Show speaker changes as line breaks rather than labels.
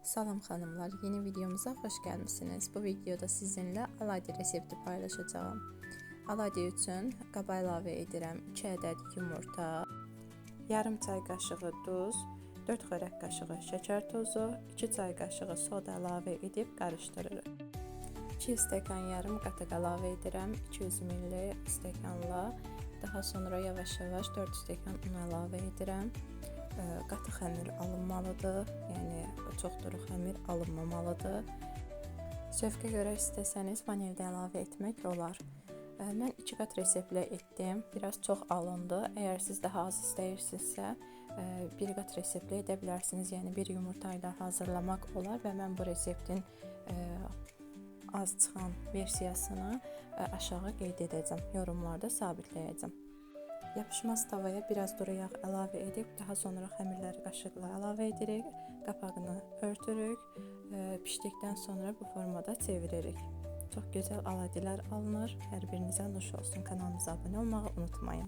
Salam xanımlar, yeni videomuza hoş gəlmisiniz. Bu videoda sizinlə aladye resepti paylaşacağım. Aladye üçün qaba əlavə edirəm 2 ədəd yumurta, yarım çay qaşığı duz, 4 xörək qaşığı şəkər tozu, 2 çay qaşığı soda əlavə edib qarışdırırıq. 2 stəkan yarım qatıq əlavə edirəm, 200 ml stəkanla. Daha sonra yavaş-yavaş 4 stəkan un əlavə edirəm. Qatıq xəmir alınmalıdır, yəni çox duru xəmir alınmamalıdır. Zövqə görə istəsəniz vanil də əlavə etmək olar. Mən 2 qat reseptlə etdim, biraz çox alındı. Əgər siz daha az istəyirsinizsə, 1 qat reseptlə edə bilərsiniz, yəni bir yumurta ilə hazırlamaq olar və mən bu reseptin az çıxan versiyasını aşağı qeyd edəcəm, yorumlarda sabitləyəcəm. Yapışmaz tavaya biraz duru yağ əlavə edib, daha sonra xəmirləri qaşıqla əlavə edirik, qapağını örtürük, pişdikdən sonra bu formada çeviririk. Çox gözəl aladyələr alınır. Hər birinizə nuş olsun. Kanalımıza abunə olmağı unutmayın.